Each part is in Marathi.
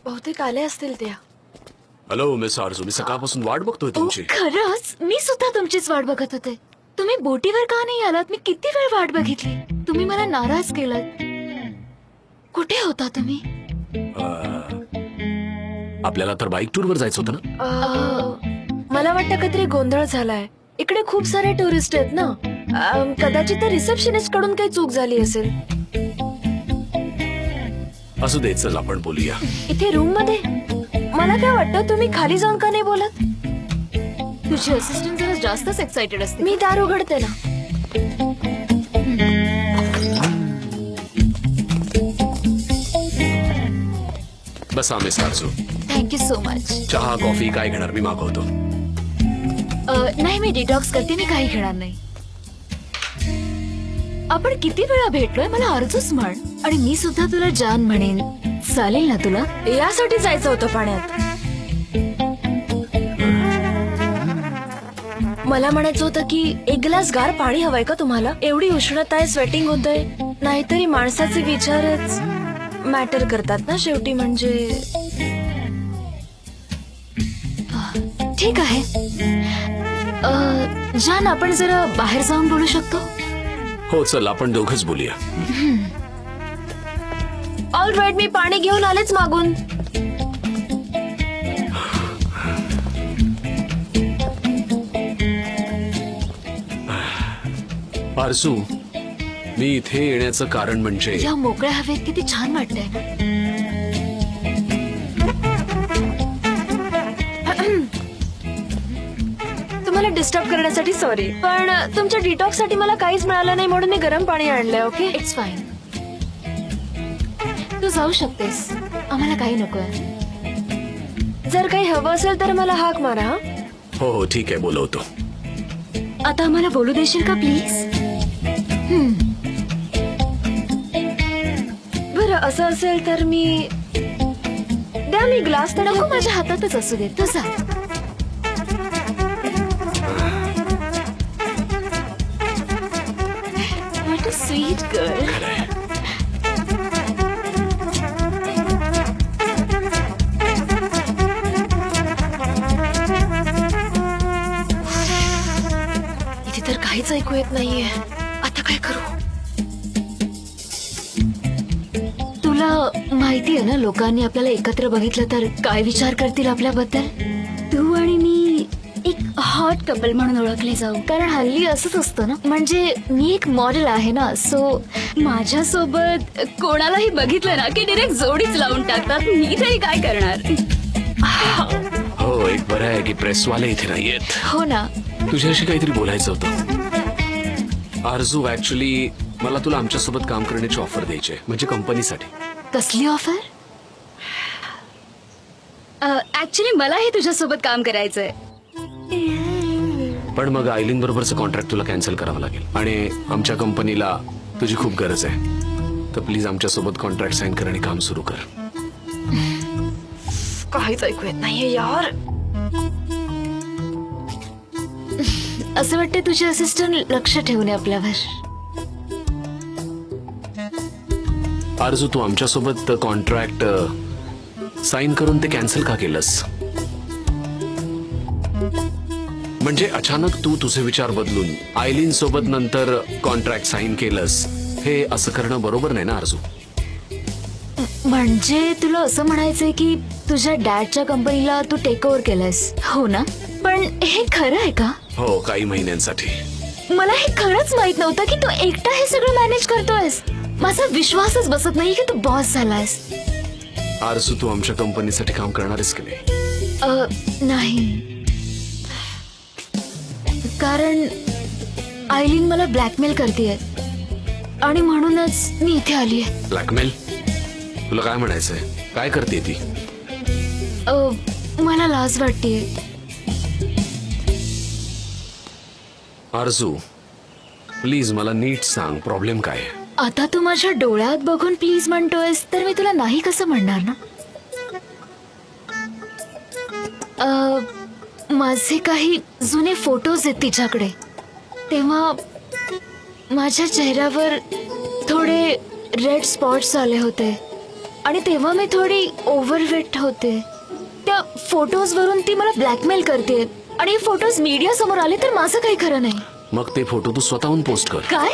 बहुतेक आले असतील त्या. हॅलो मिस आरजू, मी सकाळपासून वाट बघतोय तुमची. खरंच मी सुद्धा तुमचीच वाट बघत होते. तुम्ही बोटीवर का नाही आलात? मी किती वेळ वाट बघितली. तुम्ही मला नाराज केलात. कुठे होता तुम्ही? आपल्याला तर बाईक टूर वर जायचं होतं ना. मला वाटतं काहीतरी गोंधळ झालाय. इकडे खूप सारे टुरिस्ट आहेत ना. कदाचित त्या रिसेप्शनिस्ट कडून काही चूक झाली असेल. असू दे, चल आपण बोलूया. इथे रूम मध्ये मला काय वाटतं, तुम्ही खाली जाऊन का नाही बोलत? तुझी असिस्टंट जरा जास्तच एक्साइटेड असते. मी दार उघडते ना. बसा मिस आरजू. Thank you so much. चहा कॉफी काय घेणार? मी मागवतो. नाही, मी डिटॉक्स करते. मी काही घेणार नाही. आपण किती वेळा भेटलोय? मला अर्जूच म्हण आणि मी सुद्धा तुला जान म्हणेन. चालेल ना तुला? यासाठी जायचं होतं पाण्यात. मला म्हणायचं होतं की एक ग्लास गार पाणी हवंय का तुम्हाला? एवढी उष्णता आहे, स्वेटिंग होतंय. नाहीतरी माणसाचे विचारच मॅटर करतात ना शेवटी. म्हणजे ठीक आहे. जान, आपण जरा बाहेर जाऊन बोलू शकतो? हो चल, आपण दोघंच बोलूया. ऑल राईट, मी पाणी घेऊन आलेच मागून. आरजू, मी इथे येण्याचं कारण म्हणजे या मोकळ्या हवेत किती छान वाटतंय ना. तुम्हाला डिस्टर्ब करण्यासाठी सॉरी, पण तुमच्या डिटॉक्स साठी मला काहीच मिळालं नाही म्हणून मी गरम पाणी आणलंय. Okay, it's fine. तू जाऊ शकतेस. आम्हाला काही नकोय. जर काही हवं असेल तर मला हाक मारा. हो हो ठीक आहे, बोलवतो. आता आम्हाला बोलू देशील का प्लीज? बरं, असं असेल तर मी द्या, मी ग्लास तर नको, माझ्या हातातच असू दे. तू जा. What a sweet girl. इथे तर काहीच ऐकू येत नाहीये. आता काय करू? तुला माहिती आहे ना, लोकांनी आपल्याला एकत्र बघितलं तर काय विचार करतील आपल्याबद्दल? तू आणि मी एक हॉट कपल म्हणून ओळखले जाऊ. कारण हल्ली असंच असतं ना. म्हणजे मी एक मॉडेल आहे ना, सो माझ्यासोबत कोणालाही बघितलं ना की डिरेक्ट जोडीच लावून टाकतात. मी तरी काय करणार? हो, एक बरं आहे की प्रेसवाले इथे नाहीयेत. हो ना. तुझ्याशी काहीतरी बोलायचं होतं. आरजू, ऍक्च्युली मला तुला आमच्यासोबत काम करण्याची ऑफर द्यायची आहे, म्हणजे कंपनीसाठी. कसली ऑफर? ऍक्च्युली मलाही तुझ्यासोबत काम करायचंय. पण मग आयलिन बरोबरचं कॉन्ट्रॅक्ट तुला कॅन्सल करावं लागेल आणि आमच्या कंपनीला तुझी खूप गरज आहे. तर प्लीज आमच्यासोबत कॉन्ट्रॅक्ट साईन कर आणि काम सुरू कर. काहीच ऐकू येत नाहीये यार. असं वाटतं तुझे असिस्टंट लक्ष ठेवून आहे आपल्यावर. आरजू, तू आमच्यासोबत कॉन्ट्रॅक्ट साईन करून ते कॅन्सल का केलंस? म्हणजे अचानक तू तुझे विचार बदलून आयलीन सोबत नंतर कॉन्ट्रॅक्ट साईन केलंस, हे असं करणं बरोबर नाही ना आरजू. म्हणजे तुला असं म्हणायचंय की तुझ्या डॅडच्या कंपनीला तू टेक ओव्हर केलंस, हो ना? पण हे खरं आहे का? हो, काही महिन्यांसाठी. मला हे खरंच माहित नव्हतं की तू एकटा हे सगळं मॅनेज करतोयस. माझा विश्वासच बसत नाही की तू बॉस झालायस. आरजू, तू आमच्या कंपनीसाठी काम करणारच की नाही? नाही, कारण आयलीन मला ब्लॅकमेल करतेय. आणि म्हणूनच मी इथे आलीये. ब्लॅकमेल? तुला काय म्हणायचंय? काय करते ती? मला लाज वाटतेय. आरजू, प्लीज मला नीट सांग, प्रॉब्लेम काय आहे? आता तू माझ्या डोळ्यात बघून प्लीज म्हणतोयस तर मी तुला नाही कसं म्हणणार ना. माझे काही जुने फोटोज आहेत तिच्याकडे. तेव्हा माझ्या चेहऱ्यावर थोडे रेड स्पॉट्स आले होते आणि तेव्हा मी थोडी ओव्हरवेट होते. त्या फोटोज वरून ती मला ब्लॅकमेल करते आणि फोटोज मीडिया समोर आले तर माझं काही खरं नाही. मग ते फोटो तू स्वतःहून पोस्ट कर. काय?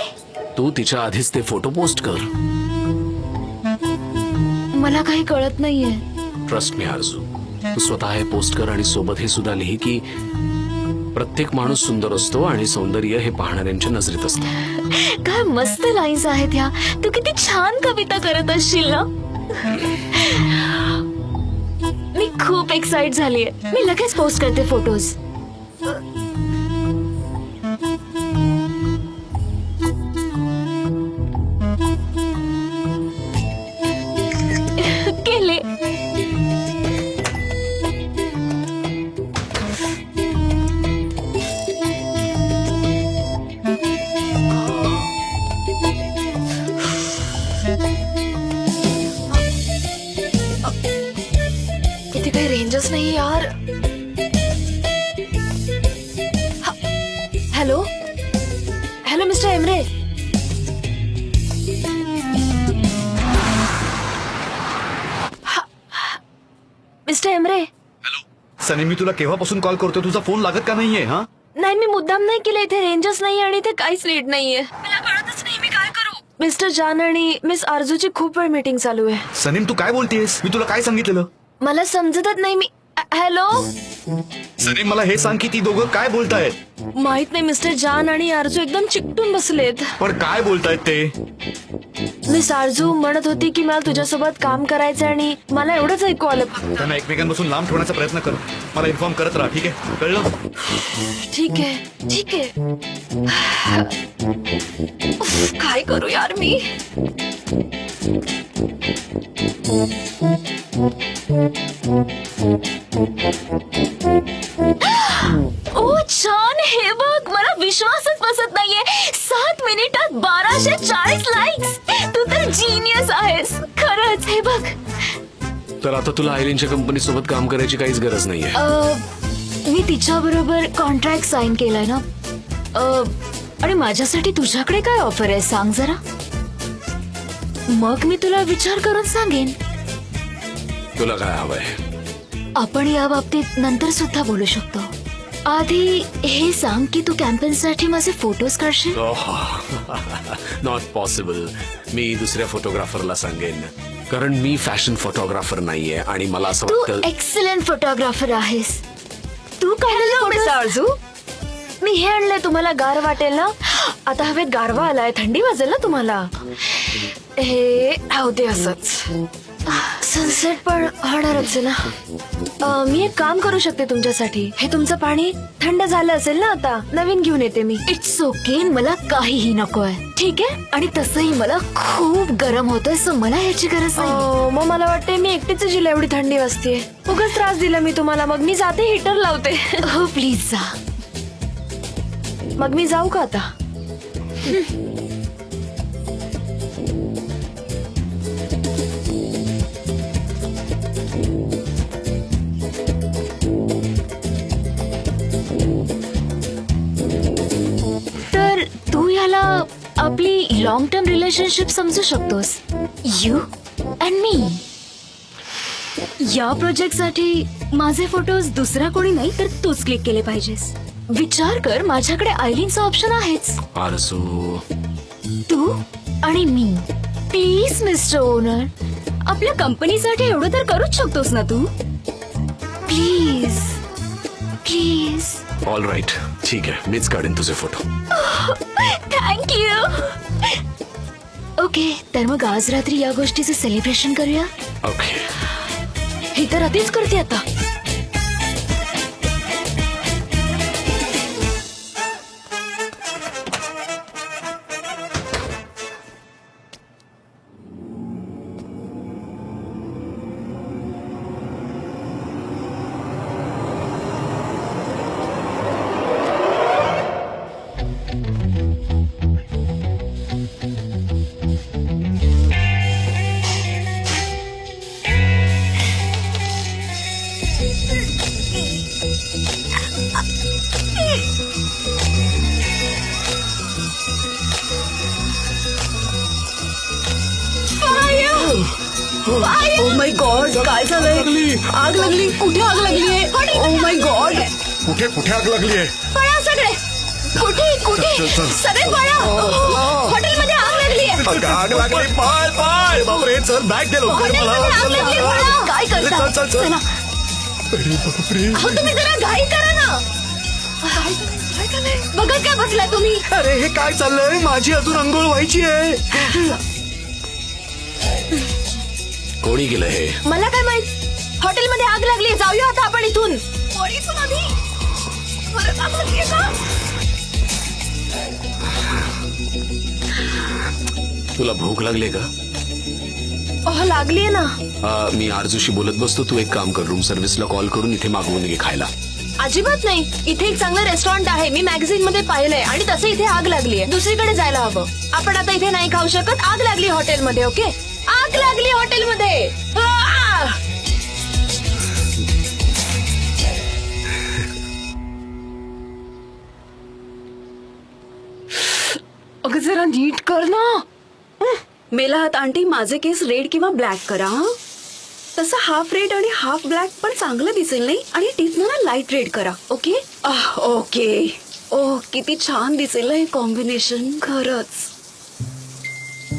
तू तिच्या आधीच ते फोटो पोस्ट कर. मला काही कळत नाहीये. ट्रस्ट मी आरजू, तू स्वतः हे पोस्ट कर आणि सोबत हे सुद्धा लिही की प्रत्येक माणूस सुंदर असतो आणि सौंदर्य हे पाहणाऱ्यांच्या नजरेत असतं. काय मस्त लाईन्स आहेत ह्या. तू किती छान कविता करत असशील ना. मी खूप एक्साइट झालीये. मी लगेच पोस्ट करते फोटोज. केले. इथे काही रेंजच नाही यार. Hello hello mister Emre. Mister Emre. Sunny, मी तुला केव्हापासून कॉल करतोय, तुझा फोन लागत का नाहीये? हा, नाही मी मुद्दाम नाही केलं. इथे रेंजच नाही आणि इथे काहीच नीट नाहीये. मला कळतच नाही मी काय करू. मिस्टर जान आणि मिस आरजूची खूप वेळ मीटिंग चालू आहे. सनीम तू काय बोलतेस? मी तुला काय सांगितलेलं? मला समजतच नाही. मी हॅलो. सनीम मला हे सांग की ती दोघं काय बोलतायत? माहित नाही. मिस्टर जान आणि आरजू एकदम चिकटून बसलेत. पण काय बोलतायत ते? मिस आरजू म्हणत होती की मला तुझ्यासोबत काम करायचं आणि मला एवढंच ऐकू आलं. त्यांना एकमेकांपासून लांब ठेवण्याचा प्रयत्न कर. मला इन्फॉर्म करत राहा, ठीक आहे? कळलं? ठीक आहे ठीक आहे. उफ, काय करू यार मी. ओ छान. हे बघ, मला विश्वासच बसत नाहीये. 7 मिनिटात 1240 लाईक्स. तू तर जीनियस आहेस खरंच. हे बघ. तर आता तुला आयलिनच्या कंपनी सोबत काम करायची काहीच गरज नाहीये. मी तिच्या बरोबर कॉन्ट्रॅक्ट साइन केलाय ना. आणि माझ्यासाठी तुझ्याकडे काय ऑफर आहे सांग जरा. मग मी तुला विचार करून सांगेन. तुला काय हवंय? आपण या बाबतीत नंतर सुद्धा बोलू शकतो. आधी हे सांग की तू कॅम्पेनसाठी माझे फोटोज काढशील. Not possible. मी दुसऱ्या फोटोग्राफरला सांगेन, कारण मी फॅशन फोटोग्राफर नाहीये आणि मला असं तू वाटतं. एक्सलंट फोटोग्राफर आहेस. तू काढलेले मिस photos- आरजू, मी हे आणलंय तुम्हाला गार वाटेल ना. आता हवेत गारवा आलाय, थंडी वाजेल ना तुम्हाला. हे राहू दे असंच. सनसेट पण होणारच आहे ना. मी एक काम करू शकते तुमच्यासाठी. हे तुमचं पाणी थंड झालं असेल ना, आता नवीन घेऊन येते मी. It's okay. मला काहीही नकोय. ठीक आहे. आणि तसंही मला खूप गरम होतोय, सो मला ह्याची गरज नाही. मग मला वाटते मी एकटीच जिला एवढी थंडी वाजते. उगाच त्रास दिला मी तुम्हाला. मग मी जाते, हिटर लावते. हो प्लीज जा. मग मी जाऊ का आता? तर तू ह्याला आपली लॉंग टर्म रिलेशनशिप समजू शकतोस. यू अँड मी. या प्रोजेक्टसाठी माझे फोटोज दुसरा कोणी नाही तर तूच क्लिक केले पाहिजेस. विचार कर, माझ्याकडे आयलिनचा ऑप्शन आहेच. आरजू, तू आणि मी. प्लीज मिस्टर ओनर, आपल्या कंपनीसाठी एवढं तर करूच शकतोस ना तू. Please please. ऑल राईट, ठीक आहे, मीच काढेन तुझे फोटो. थँक्यू. ओके, तर मग आज रात्री या गोष्टीचं सेलिब्रेशन करूया. ओके. हे तर आधीच करते आता. ओ माय गॉड काय झालंय आग लागली कुठे आग लागली आहे ओ माय गॉड कुठे कुठे आग लागली आहे पळा सगळे कुठे कुठे चल, चल. सगळे पळा हॉटेलमध्ये आग लागली आहे आग लागली पाय पाय बापरे चल बॅग दे लवकर मला हॉटेलमध्ये आग लागली पळा. काय करता चल, चल, चल. चला. अरे बापरे अहो तुम्ही जरा घाई करा ना बघत काय बसलाय तुम्ही अरे हे काय चाललंय माझी अजून अंघोळ व्हायची आहे कोणी केलं हे? मला काय माहित हॉटेलमध्ये आग लागली जाऊया आता आपण इथून पोलिस आधी परत आग लागली का तुला भूक लागली का? लागलीये ना. मी आरजूशी बोलत बसतो, तू एक काम कर, रूम सर्व्हिसला कॉल करून इथे मागवून घे खायला. अजिबात नाही. इथे एक चांगलं रेस्टॉरंट आहे, मी मॅगझिन मध्ये पाहिलंय आणि तसं इथे आग लागलीये. दुसरीकडे जायला हवं. आपण आता इथे नाही खाऊ शकत. आग लागली हॉटेलमध्ये. ओके, आग लागली हॉटेलमध्ये. अगं जरा नीट कर ना. मेलाहात आंटी, माझे केस रेड किंवा ब्लॅक करा. तसं हाफ रेड आणि हाफ ब्लॅक पण चांगलं दिसेल नाही. आणि टीथ ना लाईट रेड करा. Okay okay. ओह किती छान दिसेल हे कॉम्बिनेशन. खरंच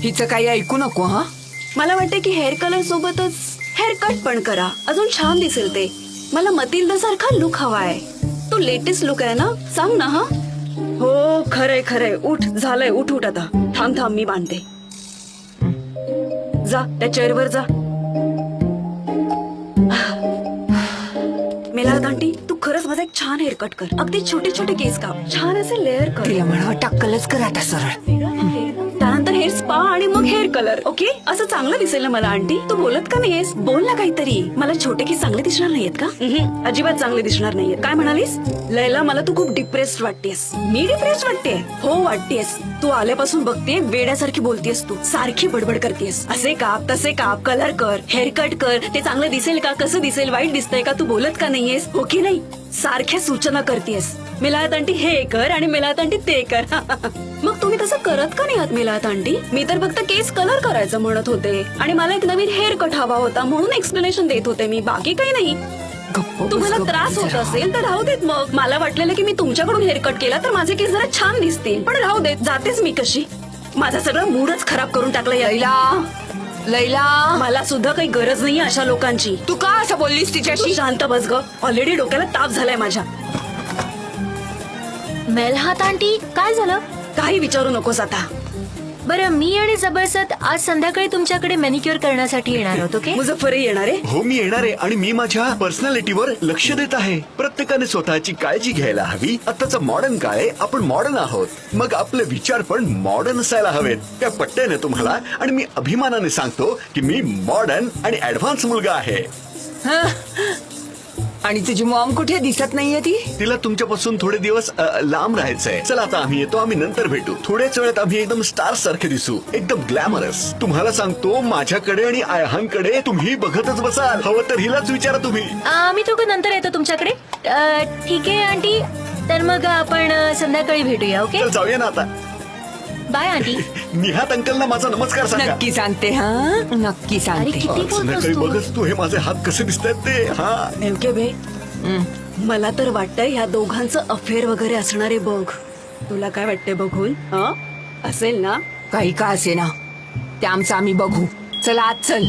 हिचं काही ऐकू नको. हा, मला वाटतं की हेअर कलर सोबतच हेअर कट पण करा, अजून छान दिसेल ते. मला मतिल्दा सारखा लुक हवाय. तो लेटेस्ट लुक आहे ना, सांग ना. हा हो खरंय खरंय. उठ, झालंय. उठ उठ आता. थांब थांब, मी बांधते. जा त्या चेअरवर जा. मेलाहात आंटी, तू खरंच माझा एक छान हेअर कट कर. अगदी छोटे छोटे केस काप, छान असे लेअर कर. तिला म्हणावं टक्कलच कर आता सरळ. त्यानंतर हेअर स्पा आणि मग हेअर कलर. ओके, असं चांगलं दिसेल ना मला. आंटी तू बोलत का नाहीयेस? बोल ना काहीतरी. मला छोटे केस चांगले दिसणार नाहीयेत का? अजिबात चांगले दिसणार नाहीयेत. काय म्हणालीस? लैला, मला तू खूप डिप्रेस्ड वाटतेस. मी डिप्रेस्ड वाटते? हो वाटतेस. तू आल्यापासून बघते, वेड्यासारखी बोलतेस. तू सारखी बडबड करतेस. असे काप, तसे काप, कलर कर, हेअर कट कर. ते चांगलं दिसेल का? कसं दिसेल? वाईट दिसतंय का? तू बोलत का नाहीयेस? ओके नाही, सारख्या सूचना करतेस. मेलाहात आंटी हे कर आणि मेलाहात आंटी ते कर. मग तुम्ही तसं करत का नाही आहात मेलाहात आंटी? मी तर फक्त केस कलर करायचं म्हणत होते आणि मला एक नवीन हेअर कट हवा होता म्हणून एक्सप्लेनेशन देत होते मी. बाकी काही नाही. गप्प बस, तुम्हाला गप्प त्रास होत जरा. असेल तर राहू देत. मग मला वाटलेलं की मी तुमच्याकडून हेअर कट केला तर माझे केस जरा छान दिसतील. पण राहू देत, जातेच मी कशी. माझा सगळं मूडच खराब करून टाकला. लैला, लैला, मला सुद्धा काही गरज नाही अशा लोकांची. तू का असं बोललीस तू तिच्याशी? शांत बस ग. ऑलरेडी डोक्याला ताप झालाय माझ्या. मेलहात आंटी, काय झालं? काही विचारू नकोस आता. बरं, मी आणि जबरदस्त आज संध्याकाळी तुमच्याकडे मॅनिक्युअर करण्यासाठी येणार आहोत. ओके, मुझफ्फरही येणार आहे. हो मी येणार आहे आणि मी माझ्या पर्सनॅलिटीवर लक्ष देत आहे. प्रत्येकाने स्वतःची काळजी घ्यायला हवी. आताचं मॉडर्न काय, आपण मॉडर्न आहोत. मग आपले विचार पण मॉडर्न असायला हवेत. त्या पट्ट्याने तुम्हाला. आणि मी अभिमानाने सांगतो की मी मॉडर्न आणि ऍडव्हान्स मुलगा आहे. आणि तुझी मॉम कुठे दिसत नाहीये ती? तिला तुमच्यापासून थोडे दिवस लांब राहायचंय. चला आता आम्ही येतो, आम्ही नंतर भेटू. थोड्याच वेळात आम्ही एकदम स्टार सारखे दिसू, एकदम ग्लॅमरस. तुम्हाला सांगतो, माझ्याकडे आणि आयहांकडे तुम्ही बघतच बसाल. हवं तर हिलाच विचारा तुम्ही. आम्ही दोघं नंतर येतो तुमच्याकडे. ठीक आहे आंटी, तर मग आपण संध्याकाळी भेटूया. ओके, चल जाऊया ना आता. Bye aunty. निहात अंकलना माझा नमस्कार सांगा. नक्की सांगते. हा, नक्की अरे सांगते. किती बोलतोस संध्याकाळी तू? बघच तू हे माझे हात कसे दिसतात ते. हा नेमके बे, मला तर वाटतंय ह्या दोघांचं अफेअर वगैरे असणारे बघ. तुला काय वाटतंय बघून? असेल ना? काही का असे ना, ते आमचं आम्ही बघू. चला आज चल.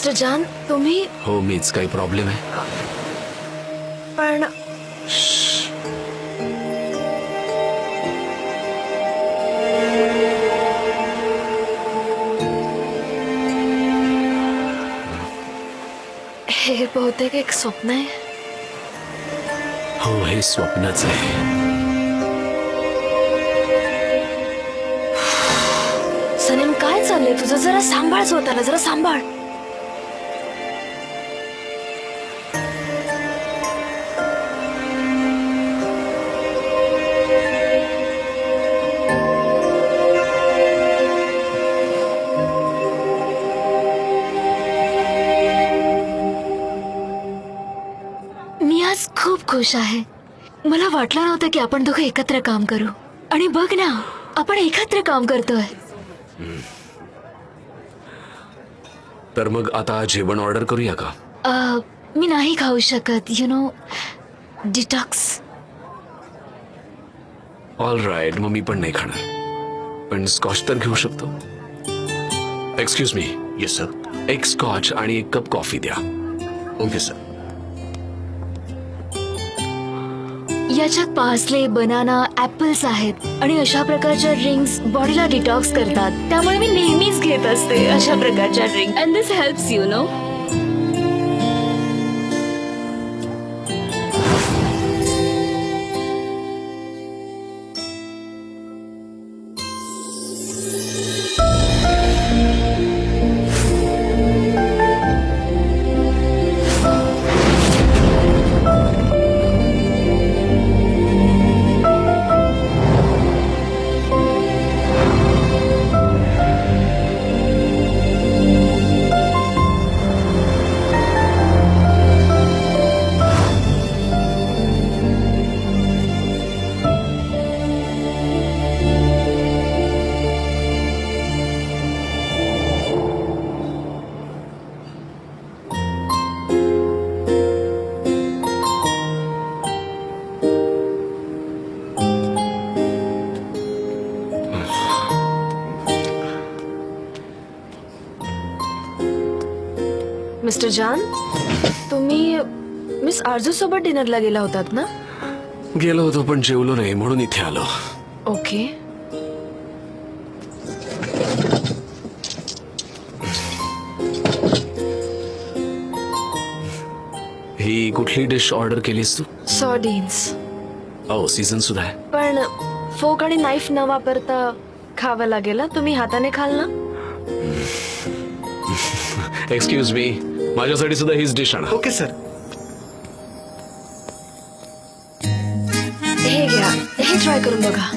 मिस्टर जान तुम्ही हो मीच. काही प्रॉब्लेम आहे? पण हे बहुतेक एक स्वप्न आहे. हो हे स्वप्नच आहे. सनीम काय चाललंय तुझं? जरा सांभाळ स्वतःला, जरा सांभाळ. मी आज खूप खुश आहे. मला वाटलं नव्हतं की आपण दोघं एकत्र काम करू. आणि बघ ना, आपण एकत्र काम करतोय. तर मग आता जेवण ऑर्डर करूया का? मी नाही खाऊ शकत, you know, detox. All right, मग मी पण नाही खाणार. पण स्कॉच तर घेऊ शकतो. Excuse me. Yes sir. एक स्कॉच आणि एक कप कॉफी द्या. Okay sir. याच्यात पार्सले, बनाना, ऍपल्स आहेत आणि अशा प्रकारच्या ड्रिंक्स बॉडीला डिटॉक्स करतात. त्यामुळे मी नेहमीच घेत असते अशा प्रकारच्या drink. And this helps you know. Mister Jan तुम्ही मिस आरजू सोबत डिनरला गेला होतात ना? गेलो होतो पण जेवलो नाही म्हणून इथे आलो. ओके. ही कुठली डिश ऑर्डर केलीस तू? सॉर्डिन्स. ओ सीझन सुद्धा आहे. पण फोक आणि नाईफ न वापरता खावं लागेल ना? तुम्ही हाताने खाल ना? एक्सक्यूज मी, माझ्यासाठी सुद्धा हीच डिश आणा. Okay sir. हे घ्या, हे ट्राय करून बघा.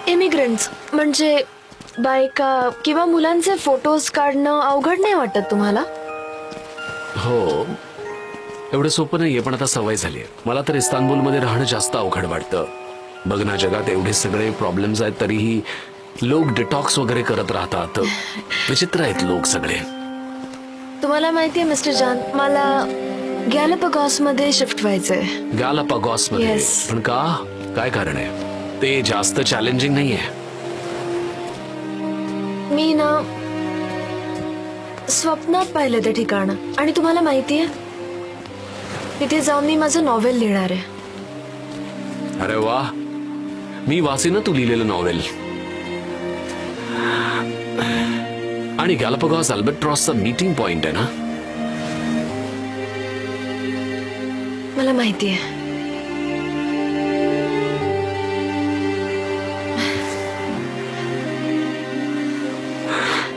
इमिग्रंट्स म्हणजे बायका किंवा मुलांचे फोटोज काढणं अवघड नाही वाटत तुम्हाला? हो एवढं सोपं नाहीये पण आता सवय झालीये. मला तर इस्तानबुलमध्ये राहणं जास्त अवघड वाटतं. बघ ना, जगात एवढे सगळे प्रॉब्लेम्स आहेत तरीही लोक डिटॉक्स वगैरे करत राहतात. विचित्र आहेत लोक सगळे. तुम्हाला माहितीये मिस्टर जान, मला गॅलापागॉस मध्ये शिफ्ट व्हायचंय. गॅलापागॉस मध्ये? Yes. पण का? काय कारण आहे? ते जास्त चॅलेंजिंग नाहीये? मी ना स्वप्नात पाहिलं ते ठिकाण आणि तुम्हाला माहितीये तिथे जाऊन मी माझं नॉव्हेल लिहिणार आहे. अरे वा, मी वाचेन ना तू लिहिलेलं नॉव्हेल. आणि गॅलापागॉस अल्बाट्रॉसचा मीटिंग पॉइंट आहे ना? मला माहितीये.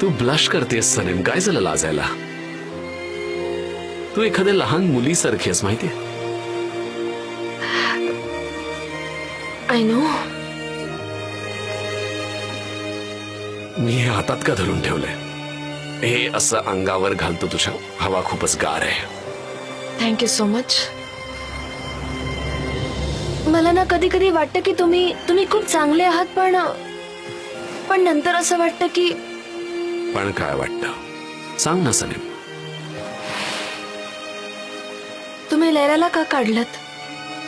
तू ब्लश करतेस सनीम, काय झालं लाजायला? तू एखाद्या लहान मुलीसारखी आहेस माहितीये. I know. मी हे हातात का धरून ठेवलंय? हे असं अंगावर घालतो तुझ्या. हवा खूपच गार आहे. Thank you so much. मला ना कधी कधी वाटतं की तुम्ही खूप चांगले आहात, पण नंतर असं वाटतं की पण काय वाटतं? सांग ना सलीम. तुम्ही लैलाला का काढलत?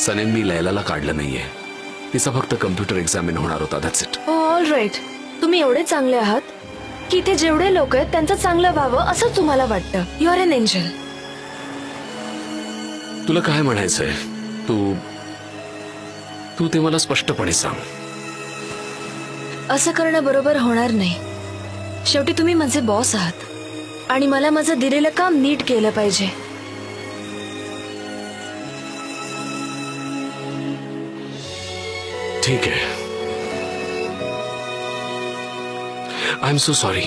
सलीम, मी लैलाला काढलं नाहीये. तिचा फक्त कम्प्युटर एक्झामिन होणार होता. That's it. All right. तुम्ही एवढे चांगले आहात की इथे जेवढे लोक आहेत त्यांचं चांगलं व्हावं असं तुम्हाला वाटतं. You are an angel. तुला काय म्हणायचंय? तू ते मला स्पष्टपणे सांग. असं करणं बरोबर होणार नाही. शेवटी तुम्ही माझे बॉस आहात आणि मला माझं दिलेलं काम नीट केलं पाहिजे. ठीक आहे. I am so sorry.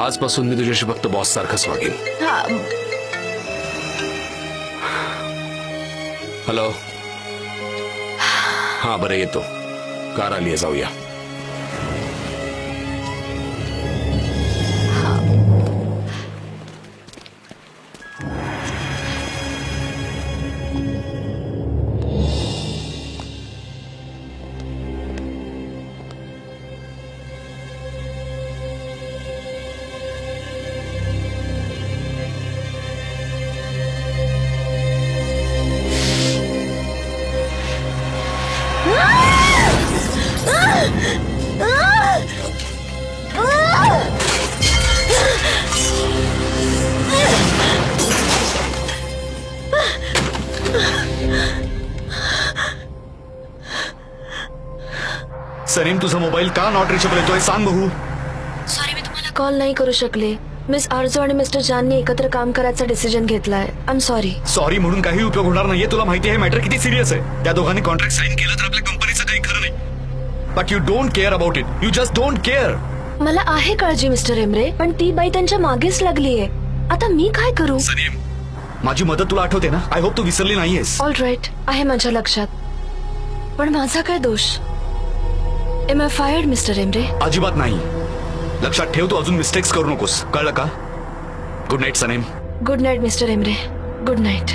आजपासून मी तुझ्याशी फक्त बॉस सारखंच वागेन. हा, हॅलो. हा बरं, येतो. कार आलीये, जाऊया. सलीम, तुझा मोबाईल का नॉट रिचेबल येतोय सांग बघू. सॉरी, मी तुम्हाला कॉल नाही करू शकले. मिस आरजू आणि मिस्टर जाननी एकत्र काम करायचा डिसिजन घेतलाय. I am sorry. सॉरी म्हणून काही उपयोग होणार नाहीये. तुला माहिती आहे मॅटर किती सिरियस आहे. त्या दोघांनी कॉन्ट्रॅक्ट साईन केलं तर आपल्या कंपनीचं काही खरं नाही. But you don't care about it. You just don't care. मला आहे काळजी मिस्टर एमरे, पण ती बाई त्यांच्या मागेच लागलीये. आता मी काय करू? सलीम, माझी मदत तुला आठवते ना? आय होप तू विसरली नाहीयेस. ऑल राईट, आहे माझ्या लक्षात. पण माझा काय दोष? Am I fired mister Emre? अजिबात नाही. लक्षात ठेव, तू अजून मिस्टेक्स करू नकोस, कळलं का? Good night Salim. Good night mister Emre. Good night.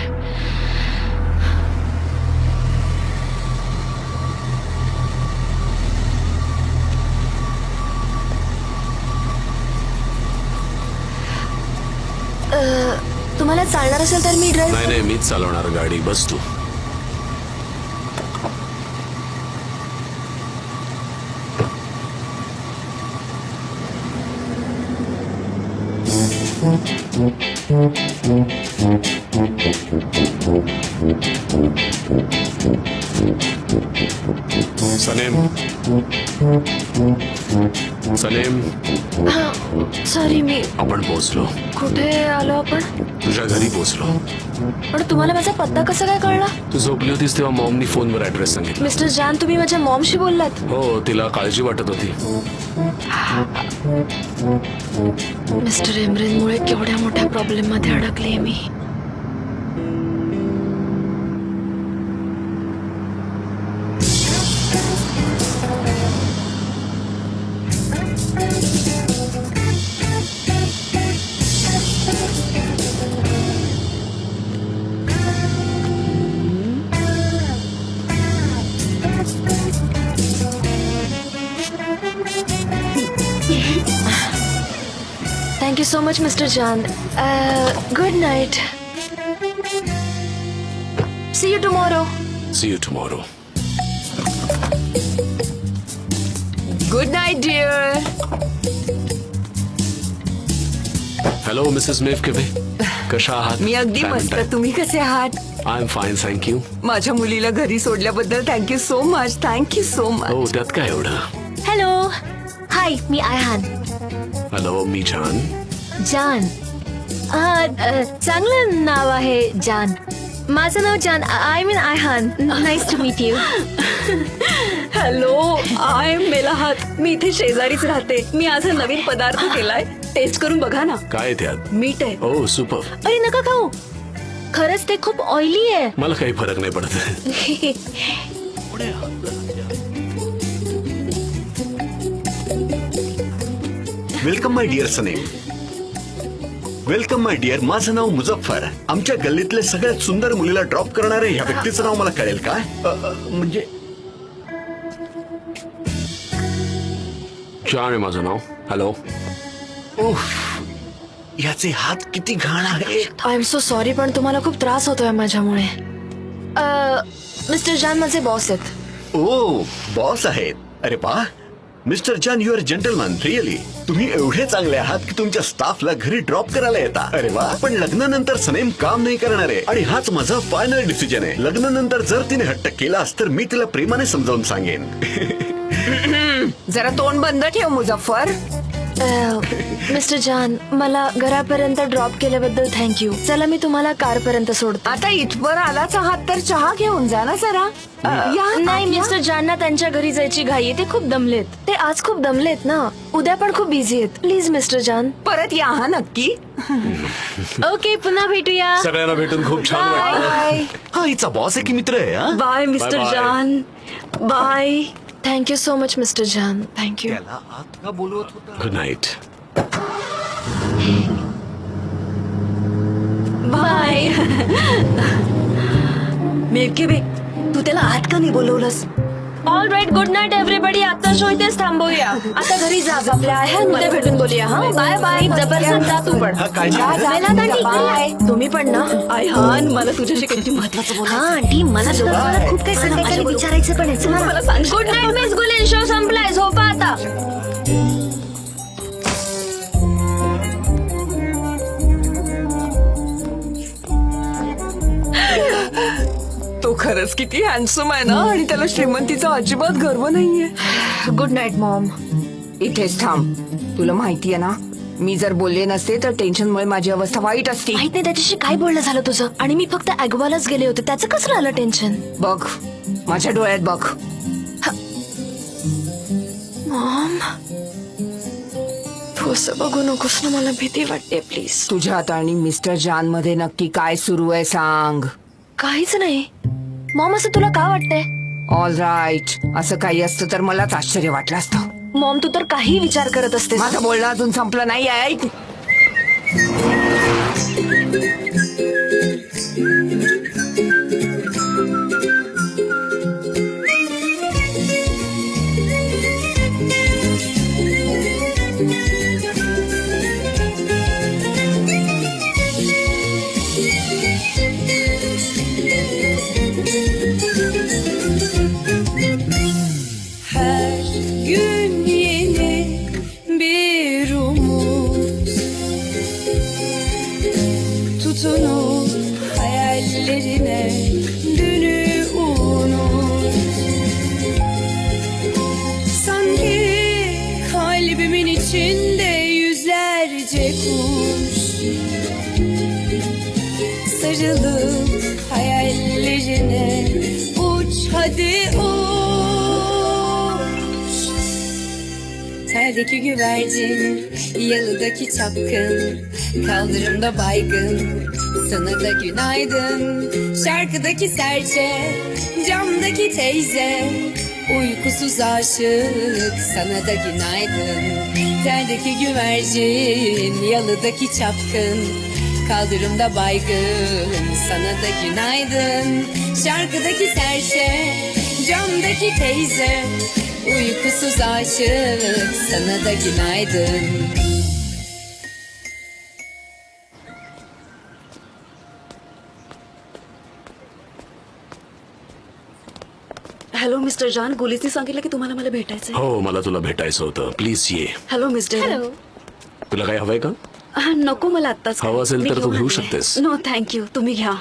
तुम्हाला चालणार असेल तर मी ड्राईव्ह. नाही, मीच चालवणार गाडी. बस तू. सलीम. सलीम, सॉरी, मी आपण पोहोचलो. कुठे आलो आपण? तुझ्या घरी पोहोचलो. पण तुम्हाला माझा पत्ता कसा काय कळला? तू झोपली होतीस तेव्हा मॉमनी फोनवर ऍड्रेस सांगितलं. मिस्टर जान, तुम्ही माझ्या मॉमशी बोललात? हो, तिला काळजी वाटत होती. मिस्टर एमरेनमुळे केवढ्या मोठ्या प्रॉब्लेम मध्ये अडकले मी. Thank you so much, Mr. Jan. Good night. See you tomorrow. See you tomorrow. Good night dear. Hello Mrs मेवकेबे, कशा आहात? मी अगदी मस्त. तुम्ही कसे आहात? I am fine, thank you. माझ्या मुलीला घरी सोडल्याबद्दल thank you so much. Thank you so much. हो, त्यात काय एवढं. हॅलो. हाय, मी आयहान. हॅलो, मी जान. जान. चांगलं नाव आहे जान. माझं नाव Jan. I mean Ayhan. Nice to meet you. Hello, I am Melahat. मी इथे शेजारीच राहते. मी आज हा नवीन पदार्थ केलाय, टेस्ट करून बघा ना. काय त्यात? मीठ आहे. ओ सुपर. अरे नका खाऊ, खरंच ते खूप ऑइली आहे. मला काही फरक नाही पडत. Welcome my dear Sanem. Welcome my dear. माझं नाव मुझफ्फर. आमच्या गल्लीतले सगळ्यात सुंदर मुलीला ड्रॉप करणारे ह्या व्यक्तीचं नाव मला कळेल का? म्हणजे छान आहे माझं नाव. हॅलो. उफ, याचे हात किती घाण आहे. आय एम सो सॉरी, पण तुम्हाला खूप त्रास होतोय माझ्यामुळे. मिस्टर जान माझे बॉस आहेत. ओ बॉस आहेत. अरे पा mister John, you are gentleman. Really तुम्ही एवढे चांगले आहात की तुमच्या स्टाफला घरी ड्रॉप करायला येता. अरे वा. पण लग्नानंतर सनेम काम नाही करणार आहे आणि हाच माझा फायनल डिसिजन आहे. लग्नानंतर जर तिने हट्ट केलास तर मी तिला प्रेमाने समजावून सांगेन. जरा तोंड बंद ठेव मुझफ्फर. मिस्टर जान, मला घरापर्यंत ड्रॉप केल्याबद्दल थँक्यू. चला मी तुम्हाला कारपर्यंत सोडतो. आता इथवर आलाच आहात तर चहा घेऊन जा ना जरा. या नाही, मिस्टर जानना त्यांच्या घरी जायची घाई आहे. ते खूप दमलेत. ते आज खूप दमलेत ना. उद्या पण खूप बिझी आहेत. प्लीज मिस्टर जान. परत या हा नक्की. ओके, पुन्हा भेटूया. सगळ्यांना भेटून खूप छान वाटलं. बाय. हा हिचा बॉस आहे की मित्र आहे? हा? Bye mister Bye-bye. Jan. Bye. Thank you so much mister Jan. Thank you. त्याला आत का बोलवत होता? Good night. बाय. मेवके बे, तू त्याला आत का नाही बोलवलंस? All right, good night everybody. आता शो इथेच थांबवूया. आता घरी जा. आपल्या आहे उद्या भेटून बोलूया. हा, बाय बाय. जबरदस्त जा तू पण. हा, काळजी जा, घे. जा. वेला दांडी, बाय. तुम्ही पण ना. आयहान, मला तुझ्याशी काहीतरी महत्वाचं बोलायचं. हा आंटी, मला तुम्हाला खूप काही सांगायचं आणि विचारायचं पण आहे. चला. मला सांग. Good night miss Gulen. Show संपलाय. झोपा आता. तो खरंच किती हँडसम आहे ना आणि त्याला श्रीमंतीचा अजिबात गर्व नाहीये. Good night Maugham. इथेच थांब. तुला माहितीये ना, मी जर बोलले नसते तर टेन्शनमुळे माझी अवस्था वाईट असती. माहित नाही त्याच्याशी काय बोलणं झालं तुझं. आणि मी फक्त अगवालाच गेले होते. त्याचं कसं राहिलं टेन्शन. बघ माझ्या डोळ्यात बघ. मॉम, तू असं बघू नकोस ना. मला भीती वाटते. प्लीज. तुझ्यात आणि मिस्टर जान मध्ये नक्की काय सुरू आहे सांग. काहीच नाही. मॉम, असं तुला का वाटतंय. All right. असं काही असतं तर मलाच आश्चर्य वाटलं असतं. मॉम, तू तर काही विचार करत असतेस. माझं बोलणं अजून संपलं नाही आहे. Her gün yeni bir umut tutunup hayallerine dünü unut. Sanki kalbimin içinde yüzlerce kuş sarılıp hayallerine uç hadi uç. Terdeki güvercin, yalıdaki çapkın, kaldırımda baygın, sana da günaydın. Şarkıdaki serçe, camdaki teyze, uykusuz aşık, sana da günaydın. Terdeki güvercin, yalıdaki çapkın, kaldırımda baygın, sana da günaydın. Şarkıdaki serçe, camdaki teyze, uykusuz aşık, sana da günaydın. Hello mister John, गुलीसने सांगितलं की तुम्हाला मला भेटायचंय. हो, मला तुला भेटायचं होतं. प्लीज ये. Hello mister. हॅलो. तुला काय हवंय का? नको मला आत्ताच. हवं असेल मी तर तू घेऊन घेऊ आणलंय. शकतेस. नो थँक्यू, तुम्ही घ्या.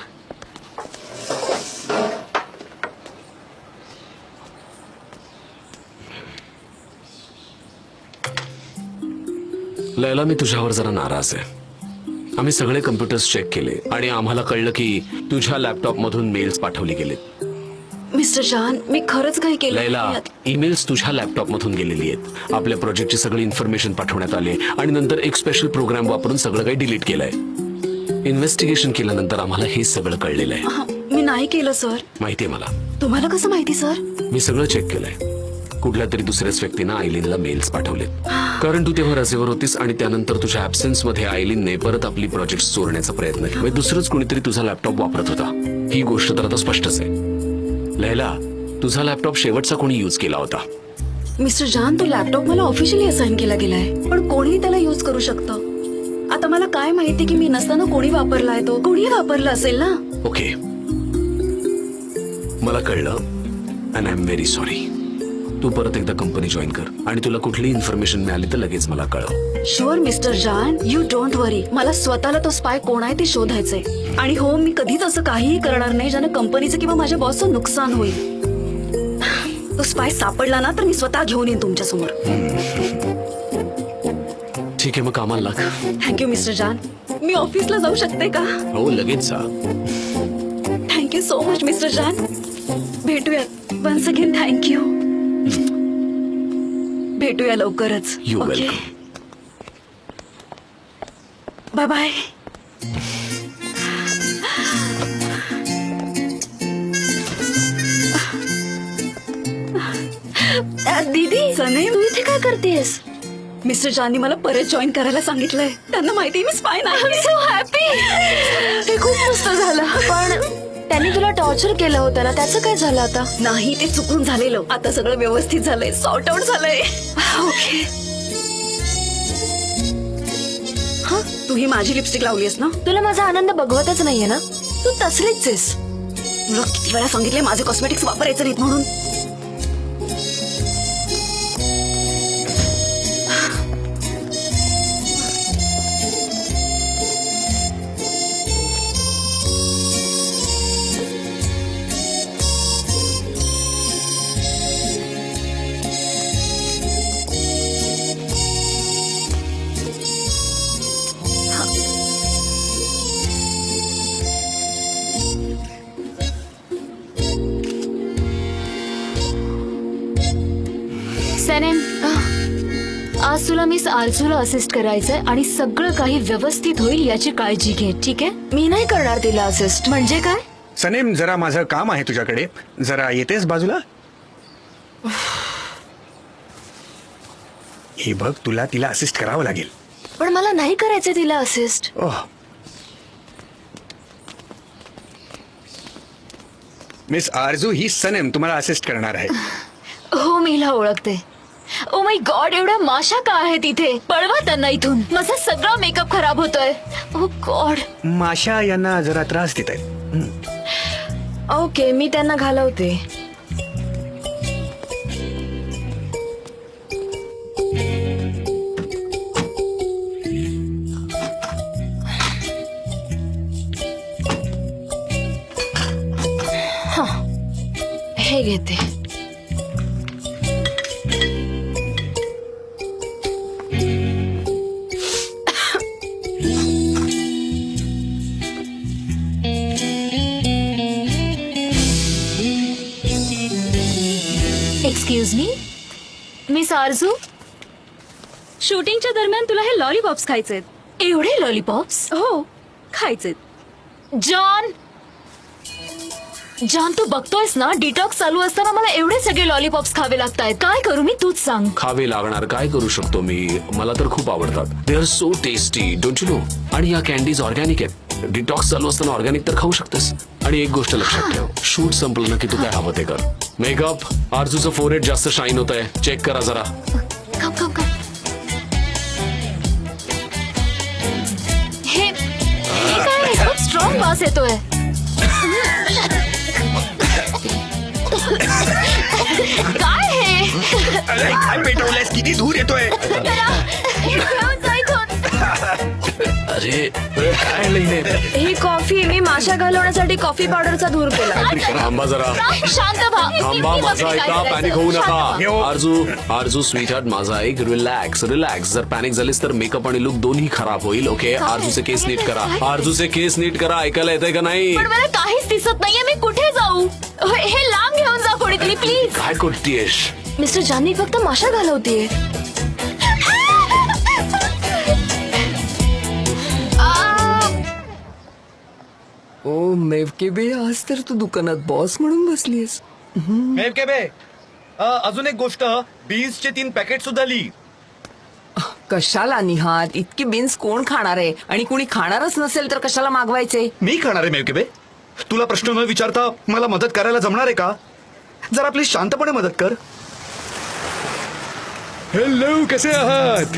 लैला, मी तुझ्यावर जरा नाराज आहे. आम्ही सगळे कम्प्युटर्स चेक केले आणि आम्हाला कळलं की तुझ्या लॅपटॉप मधून मेल्स पाठवली गेलेत. मिस्टर जॉन, मी खरंच काही केलं लैला, नाही. ईमेल्स तुझ्या लॅपटॉप मधून गेलेली आहेत. आपल्या प्रोजेक्टची सगळी इन्फॉर्मेशन पाठवण्यात आली आणि नंतर एक स्पेशल प्रोग्राम वापरून सगळं काही डिलीट केलंय. इन्व्हेस्टिगेशन केल्यानंतर आम्हाला हे सगळं कळलेलं आहे. मी नाही केलं सर. माहितीये मला. तुम्हाला कसं माहिती सर? मी सगळं चेक केलंय. कुठल्या तरी दुसऱ्याच व्यक्तीनं आयलीनला मेल्स पाठवलेत. कारण तू तेव्हा रजेवर होतीस आणि त्यानंतर तुझ्या ऍब्सेन्स मध्ये आयलीनने परत आपली प्रोजेक्ट चोरण्याचा प्रयत्न केला. म्हणजे दुसरंच कोणीतरी तुझा लॅपटॉप वापरत होता. ही गोष्ट तर आता स्पष्टच आहे. लैला, तुझा लॅपटॉप शेवटचा कोणी युज केला होता? मिस्टर जान, तो लॅपटॉप मला ऑफिशियली असाइन केला गेलाय, पण कोणीही त्याला युज करू शकतं. आता मला काय माहिती की मी नसताना कोणी वापरलाय तो. कोणी वापरला असेल ना. ओके, मला कळलं and I am very sorry. तू परत एकदा कंपनी जॉईन कर आणि तुला कुठली इन्फॉर्मेशन मिळाली तर लगेच मला कळव. Sure mister Jan, you don't worry. मला स्वतःला तो स्पाय कोण आहे ते शोधायचंय. आणि हो, मी कधीच असं काहीही करणार नाही ज्यानं कंपनीचं किंवा माझ्या बॉसचं नुकसान होईल. तो स्पाय सापडला ना तर मी स्वतः घेऊन येईन तुमच्या समोर. ठीक आहे, मग कामाला लाग. थँक्यू मिस्टर जान. मी ऑफिसला जाऊ शकते का? हो, लगेच जा. Thank you so much mister John. भेटूयात. Once again thank you. भेटूया लवकरच. You welcome. Bye bye. दीदी, सने, तू इथे काय करतेस? मिस्टर जाननी मला परत जॉईन करायला सांगितलंय. त्यांना माहिती मी स्पाय नाही. So happy. ते खूप मस्त झालं. पण त्यांनी तुला टॉर्चर केलं होतं ना, त्याचं काय झालं आता? नाही, ते चुकून झालेलं. आता सगळं व्यवस्थित झालंय, सॉर्ट आउट झालंय. ओके. तू ही माझी लिपस्टिक लावलीस ना? तुला माझा आनंद बघवतच नाहीये ना? तू तसलीच आहेस. तुला किती वेळा सांगितले माझे कॉस्मेटिक्स वापरायचं नाहीत म्हणून. सनेम, आज तुला मिस आरजूला असिस्ट करायचंय आणि सगळं काही व्यवस्थित होईल याची काळजी घे, ठीक आहे? मी नाही करणार तिला असिस्ट. म्हणजे काय? सनेम, जरा माझं काम आहे तुझ्याकडे. जरा येतेस बाजूला? हे बघ, तुला तिला असिस्ट करावं लागेल. पण मला नाही करायचं तिला असिस्ट. ओह, मिस आरजू, ही सनेम तुम्हाला असिस्ट करणार आहे. हो, मी हिला ओळखते. ओ माय गॉड, एवढ्या माशा का आहेत इथे? पळवा त्यांना इथून. माझा सगळा मेकअप खराब होतोय. ओ गॉड. माशा यांना जरा त्रास देत आहेत. ओके, मी त्यांना घालवते. हे घेते. एक्सक्यूज मी, मिस आरजू, शूटिंगच्या दरम्यान तुला हे लॉलीपॉप्स खायचेत. एवढे लॉलीपॉप्स? हो, खायचेत. जॉन, जॉन, तू बघतोयस ना, डिटॉक्स चालू असताना मला एवढे सगळे लॉलीपॉप्स खावे लागतायत. काय करू मी, तूच सांग. खावे लागणार, काय करू शकतो मी? मला तर खूप आवडतात. They are so tasty, don't you know. आणि या कॅन्डीज ऑर्गॅनिक आहेत. डिटॉक्स चालू असताना ऑर्गॅनिक तर खाऊ शकतेस. आणि एक गोष्ट लक्षात ठेव, शूट संपलं ना की तू काय हवं ते कर. मेकअप, आरजूचं फोरहेड जास्त शाईन होत आहे, चेक करा जरा. काम काम काम. हे काय, खूप स्ट्रॉंग वास येतोय. काय हे? अरे, काय पेटवलंयस? किती धूर येतोय. घेऊन जा इथून. अरे काय लईने? ही कॉफी मी माशा घालवण्यासाठी कॉफी पावडरचा धूर केला. थांबा जरा. शांत व्हा. थांबा, मी माझा बघते काय ऐका, करायचं. पॅनिक होऊ शांत नका. व्हा. आरजू स्वीट हार्ट, माझा एक रिलॅक्स रिलॅक्स. जर पॅनिक झालीस तर मेकअप आणि लुक दोन्ही खराब होईल. ओके, आरजूचे केस नीट करा. आरजूचे केस नीट करा. ऐकायला येतंय का नाही? पण मला काहीच दिसत नाहीये, मी कुठे जाऊ? हे लांब घेऊन जा कोणीतरी प्लीज. काय करतेस? मिस्टर जाननी फक्त माशा घालवतीये. ओ मेवके बे, आज तर तू दुकानात बॉस म्हणून बसलीस. मेवके बे, अजून एक गोष्ट, बीन्सचे 3 पॅकेट सुद्धा लिही. कशाला निहात इतकी बीन्स कोण खाणार आहे आणि कुणी खाणारच नसेल तर कशाला मागवायचे. मी खाणार आहे मेवकेबे. तुला प्रश्न न विचारता मला मदत करायला जमणार आहे का? जरा प्लीज शांतपणे मदत कर. हॅलो, कसे आहात?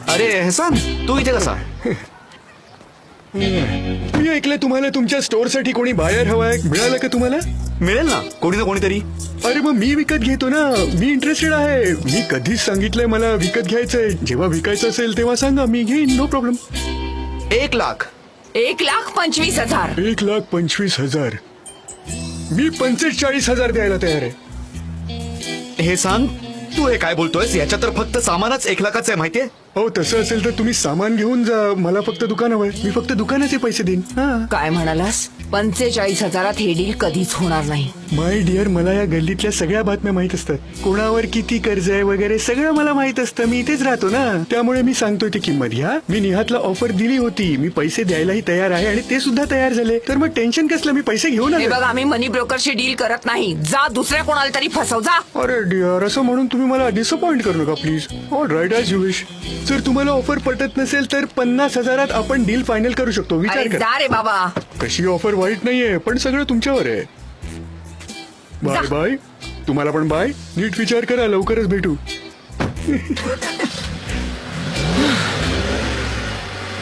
अरे एहसान, तू इथे कसा? मी ऐकलं तुम्हाला तुमच्या स्टोअरसाठी कोणी बायर हवाय. मिळालं का तुम्हाला? मिळेल ना, कोणी ना कोणीतरी. अरे मग मी विकत घेतो ना. मी इंटरेस्टेड आहे. मी कधीच सांगितलंय मला विकत घ्यायचंय. जेव्हा विकायचं असेल तेव्हा सांगा, मी घेईन. No problem. 1 लाख. 1,25,000. 1,25,000. मी 45,000 द्यायला तयार आहे. हे सांग, तू हे काय बोलतोयस? याच्यात तर फक्त सामानच 1 लाखाचं आहे, माहितीये? हो, तसं असेल तर तुम्ही सामान घेऊन जा. मला फक्त दुकान हवंय. मी फक्त दुकानाचे पैसे देईन. हा. काय म्हणालास? 45,000 हे डील कधीच होणार नाही. माय डिअर, मला या गल्लीतल्या सगळ्या बातम्या माहित असतात. कोणावर किती कर्ज आहे वगैरे सगळं मला माहित असतं. मी इथेच राहतो ना, त्यामुळे मी सांगतोय ती किंमत घ्या. मी निहातला ऑफर दिली होती. मी पैसे द्यायलाही तयार आहे आणि ते सुद्धा तयार झाले. तर मग टेन्शन कसलं? मी पैसे घेऊन हे आलो. बघ, आम्ही मनी ब्रोकरशी डील करत नाही. जा दुसऱ्या कोणाला तरी फसव जा. अरे डिअर, असं म्हणून तुम्ही मला डिसअपॉइंट करू नका please. All right, as you wish. जर तुम्हाला ऑफर पटत नसेल तर 50,000 आपण डील फायनल करू शकतो. विचार अरे करा. जा रे बाबा. कशी ऑफर वाईट नाहीये, पण सगळं तुमच्यावर आहे. Bye bye. तुम्हाला पण बाय. नीट विचार करा. लवकरच भेटू.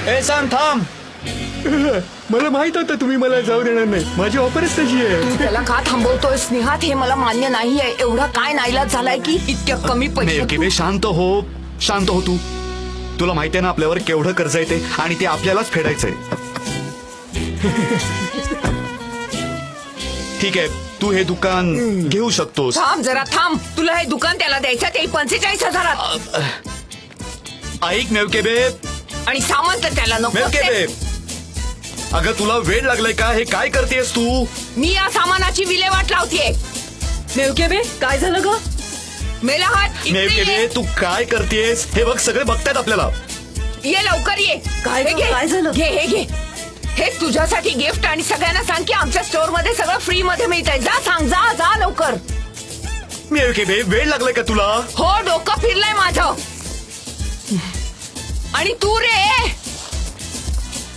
एहसान थांब. मला माहित होतं तुम्ही मला जाऊ देणार नाही. माझी ऑफरच तशी आहे. तू त्याला का थांबवतोयस निहात? हे मला मान्य नाहीये. एवढा काय नाईलाज झालाय की इतक्या कमी पैसे. मेवकेबे, शांत हो. शांत हो तू. तुला माहितीये ना आपल्यावर केवढं कर्ज येते आणि ते आपल्यालाच फेडायचंय. ठीक आहे, तू हे दुकान घेऊ शकतोस. थांब जरा थांब. तुला हे दुकान त्याला द्यायचं ते 45,000. ऐक मेवकेबे. आणि सामान तर त्याला नको. मेवकेबे, अगं तुला वेळ लागलाय का? हे काय करतेस तू? मी या सामानाची विल्हेवाट लावतीये. मेवकेबे, काय झालं ग? मेला हात इकडे मेवकेबे, ये. तू काय करतेस? हे बघ, सगळे बघतायत आपल्याला. ये लवकर ये. काय हे ग? घे. काय झालं? घे हे घे. हे तुझ्यासाठी गिफ्ट आणि सगळ्यांना सांग की आमच्या स्टोअर मध्ये सगळं फ्री मध्ये मिळतंय. जा सांग. जा जा लवकर. मेवकेबे, वेळ लागलाय का तुला? हो, डोकं फिरलंय माझं. आणि तू रे,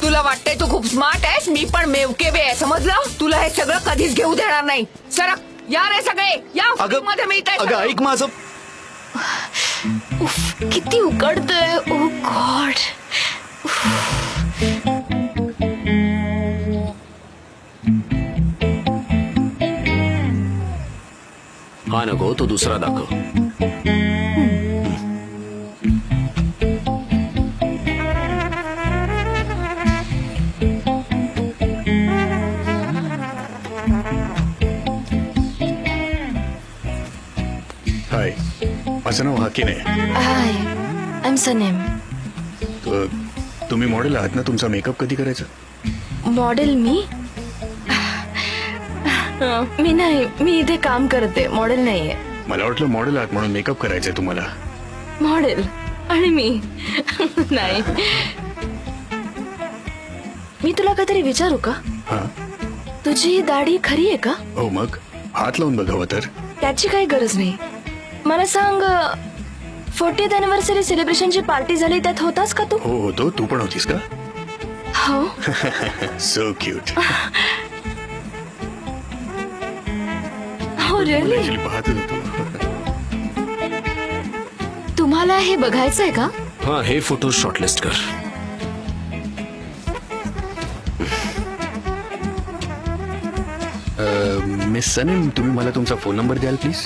तुला वाटतंय तू खूप स्मार्ट आहेस. मी पण मेवकेबे आहे, समजलं? तुला हे सगळं कधीच घेऊ देणार नाही. सरक. या रे सगळे या. अगं मध्ये मिळतंय अगं सगळं. ऐक माझं. किती उकडतंय. ओ गॉड. हा नको, तो दुसरा दाखव. हाय, माझं नाव हाकीन आहे. हाय, आय एम सनेम. तुम्ही मॉडेल आहात ना? तुमचा मेकअप कधी करायचा? मॉडेल मी? मी नाही. मी इथे काम करते. मॉडेल नाहीये. मला वाटलं मॉडेल आहात म्हणून मेकअप करायचंय तुम्हाला. मॉडेल आणि मी नाही. मी तुला काहीतरी विचारू का? हा. तुझी दाढी खरी आहे का? हो, मग हात लावून बघावं तर. त्याची काही गरज नाही. मला सांग, 40th अॅनिव्हर्सरी सेलिब्रेशनची पार्टी झाली, त्यात होतास का तू? हो होतो. तू पण होतीस का? हो. So cute. हो रिअली? ऍक्च्युली पाहतच होतो. तुम्हाला हे बघायचंय का? हा, हे फोटो शॉर्टलिस्ट कर. मिस सनेम, तुम्ही मला तुमचा फोन नंबर द्याल प्लीज?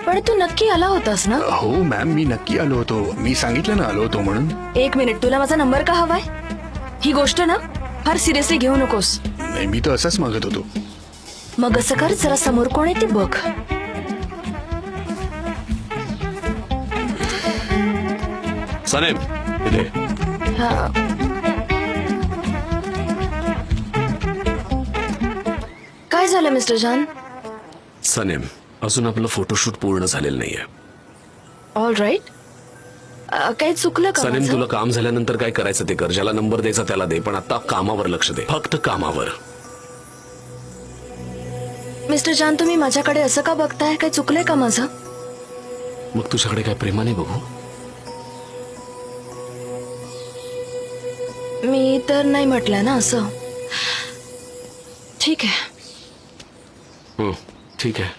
पण तू नक्की आला होतास ना? हो मॅम, मी नक्की आलो होतो. मी सांगितलं ना आलो होतो म्हणून. 1 मिनिट, तुला माझा नंबर का हवाय? ही गोष्ट ना फार सिरियसली घेऊ नकोस. नाही, मी तर असंच मागत होतो. मग असं कर, जरा समोर कोण आहे ते बघ. सनेम, इथे. हा. काय झालं मिस्टर जान? सनेम, अजून आपलं फोटोशूट पूर्ण झालेलं नाहीये. All right. काही चुकलं का सनेम, माझं? तुला काम झाल्यानंतर काय करायचं ते कर. ज्याला नंबर द्यायचा त्याला दे, पण आता कामावर लक्ष दे. फक्त कामावर. मिस्टर जान, तुम्ही माझ्याकडे असं का बघताय? काय चुकलंय का माझं? मग तुझ्याकडे काय प्रेमाने बघू? मी तर नाही म्हटलं ना असं. ठीक आहे. ठीक आहे.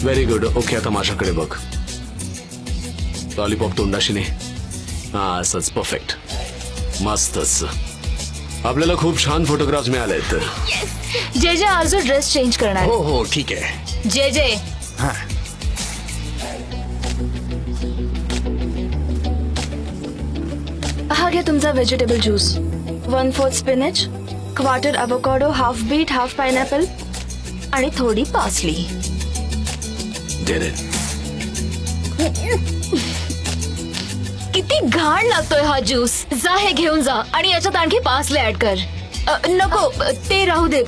Very good. ओके, आता माझ्याकडे बघ. लॉलीपॉप तोंडाशी ने. हा, असंच. परफेक्ट. मस्तच. आपल्याला खूप छान फोटोग्राफ्स मिळालेत. जे जे आजू ड्रेस चेंज करणार. हो हो ठीक आहे. जे जे हा घ्या तुमचा vegetable juice. 1/4 spinach, quarter avocado, half beet, half pineapple आणि थोडी पासली. Did it. किती घाण लागतोय हा ज्यूस. जा हे घेऊन जा आणि याच्यात आणखी पासले ऍड कर. नको, ते राहू दे.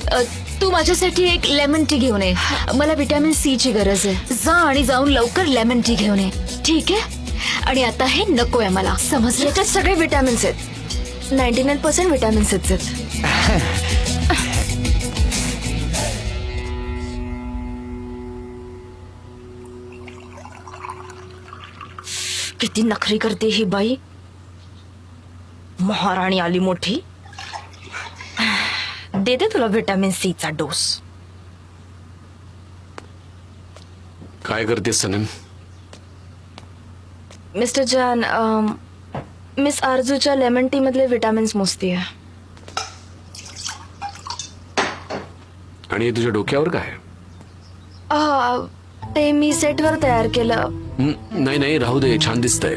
तू माझ्यासाठी एक लेमन टी घेऊन ये. मला विटॅमिन सी ची गरज आहे. जा आणि जाऊन लवकर लेमन टी घेऊन ये. ठीक आहे? आणि आता हे नकोय मला, समजलं? याच्यात सगळे विटॅमिन्स आहेत. 99% विटॅमिन्स आहेत. किती नखरी करते ही बाई. महाराणी आली मोठी. देते तुला विटॅमिन सी चा डोस. काय करतेस सनम? मिस्टर जान, मिस आरजूच्या लेमन टी मधले विटॅमिन्स मोजतीये. आणि हे तुझ्या डोक्यावर काय? ते मी सेटवर तयार केलं. नाही नाही, राहू दे. छान दिसतंय.